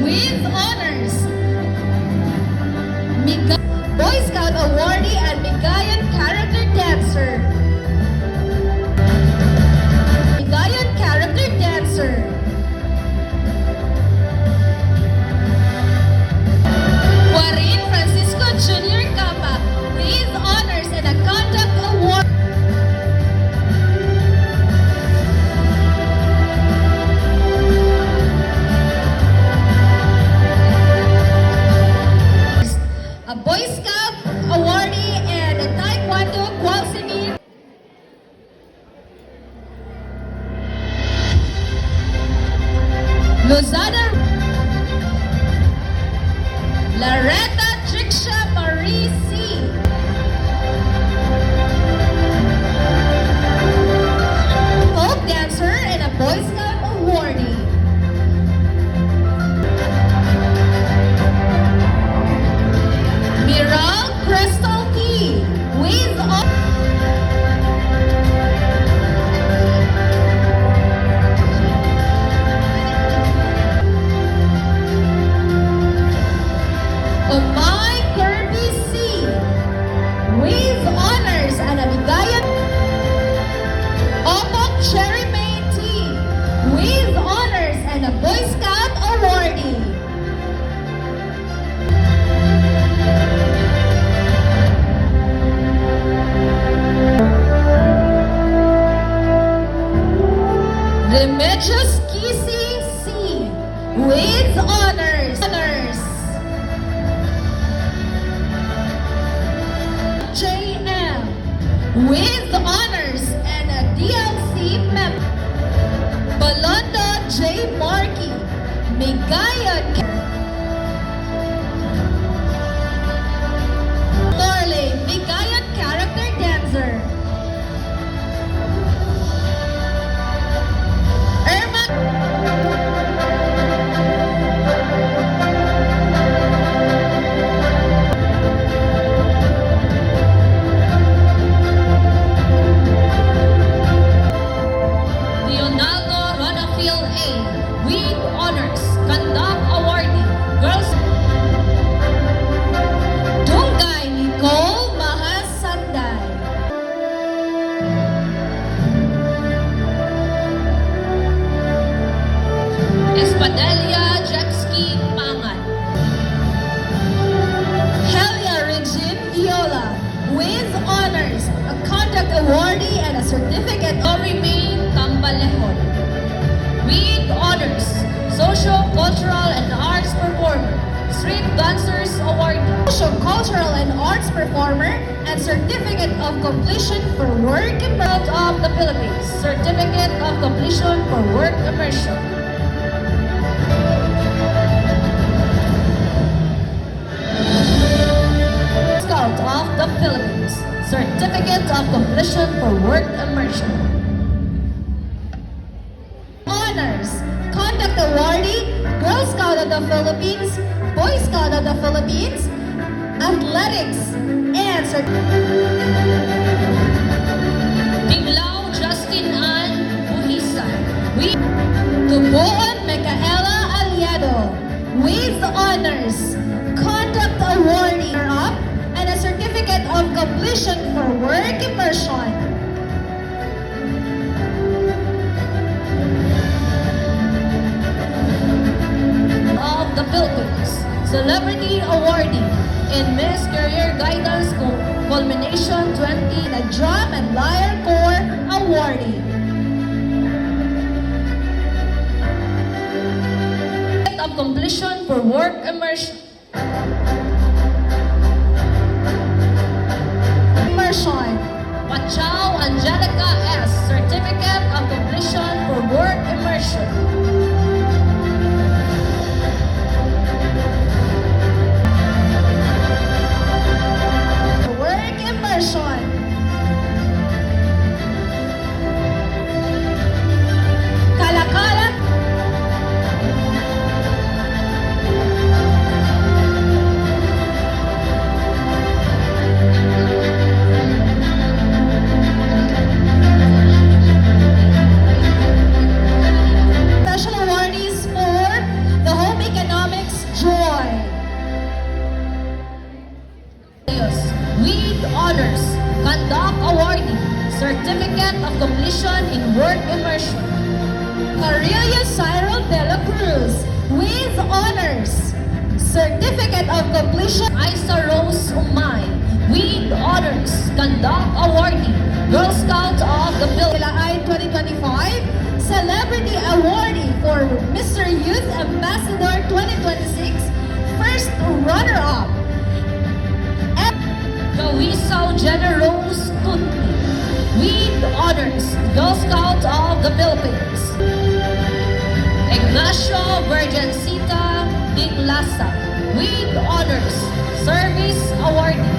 with honors. Boy Scout awardee and Bigayan character dancer. Bigayan character dancer. Juarin Francisco Jr. Capa with honors and a conduct award. A Boy Scout awardee and a Taekwondo Kwalsini. Lozada Laretta Triksha Marie C. Folk dancer and a Boy Scout awardee. Miral Crystal P. with Umay Kirby C. with honors and a Bigayan. Opok Cherry May T. with honors and a Boy Scout awardee. Remedios Kisi C. with honors. JM with honors and a DLC member. Balondo J. Markey, Bigayan. Torley, Bigayan character dancer. Leonardo Ronafiel A. with honors, conduct awardee, girls. Dungay Nicole Mahasanday. Espadelia Jexky Pangan. Helia Regine Viola with honors, a conduct awardee and a certificate. Remain Tambalehon with honors, social, cultural, and arts performer, street dancers award, social, cultural, and arts performer, and certificate of completion for work immersion of the Philippines, certificate of completion for work immersion. Scout of the Philippines, certificate of completion for work immersion. Honors, conduct awardee, Girl Scout of the Philippines, Boy Scout of the Philippines, athletics, and Tinglaw Justin Ann Buhisan, with Tubuon Micaela Aliado, with honors, conduct awardee, and a certificate of completion for work immersion. Of the Philippines, Celebrity Awardee in Miss Career Guidance Culmination 20, the Drum and Lyre Corps Awardee. Of completion for work immersion. Pachao Angelica S. Certificate of completion for work immersion. Work immersion. Kalakala. Certificate of Completion in Work Immersion. Carillo Cyril de la Cruz with honors. Certificate of Completion. Isa Rose Umay with honors. Conduct awardee, Girl Scout of the Philippines 2025. Celebrity awardee for Mr. Youth Ambassador 2026. First runner-up. Gawisao Generose Tunti with honors, Girl Scout of the Philippines. Ignacio Virgencita Dinglasa with honors, Service Awardee,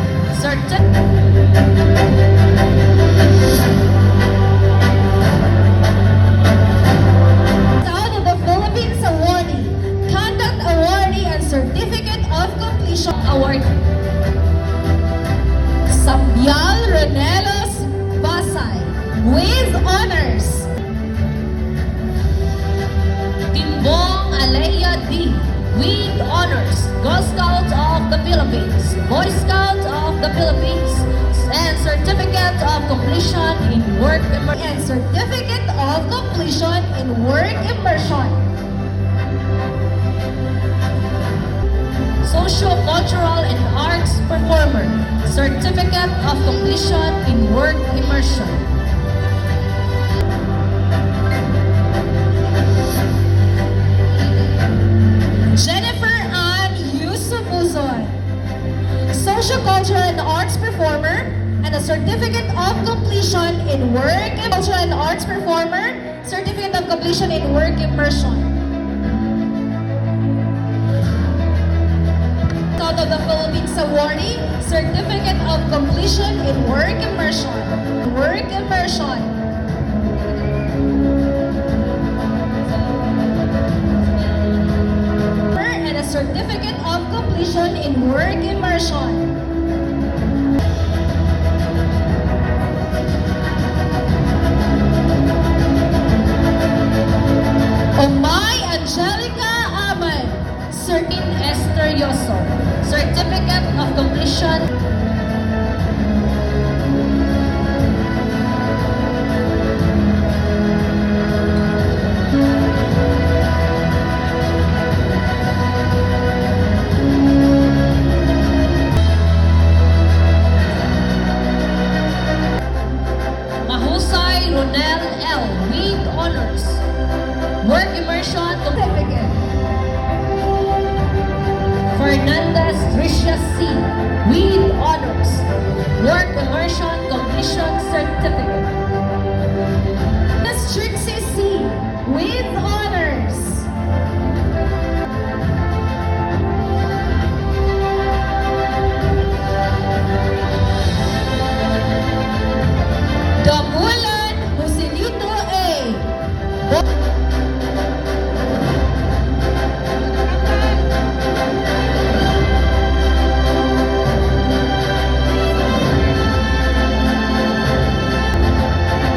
Out of the Philippines Awardee, Conduct Awardee and Certificate of Completion Awardee. Sambial Renelos Basay with honors. Timbong Alea D with honors, Girl Scout of the Philippines, Boy Scout of the Philippines, and Certificate of Completion in Work Immersion. And Certificate of Completion in Work Immersion. Socio-Cultural and Arts Performer, Certificate of Completion in Work Immersion. Jennifer Ann Yusufuzon, Socio-Cultural and Arts Performer, and a Certificate of Completion in Work Cultural and Arts Performer, Certificate of Completion in Work Immersion. Out of the Philippines Awardee, Certificate of Completion in Work Immersion. Work Immersion. And a Certificate of Completion in Work Immersion. Omay Angelica Aman, Certin Esther Yoso, Certificate of Completion. Mahusay Ronel L. with honors. Work Immersion Certificate. Fernandez Tricia C. with honors. Work Immersion Completion Certificate. Miss Trixie C. with honors. Damulan Joselito A.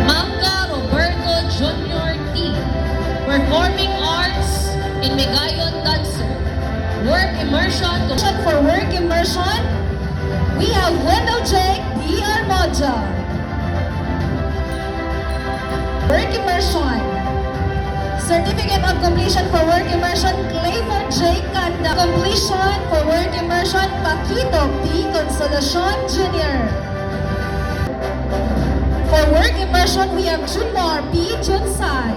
Mangga Roberto Jr. T. Performing Arts in Megayon Dancer. Work Immersion. For Work Immersion, we have Wendell Jake D. Armoja. Work Immersion. Certificate of Completion for Work Immersion, Clayton J. Kanda. Completion for Work Immersion, Paquito P. Consolacion Jr. For Work Immersion, we have Junmar P. Junsai.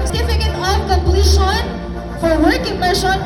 Certificate of Completion for Work Immersion,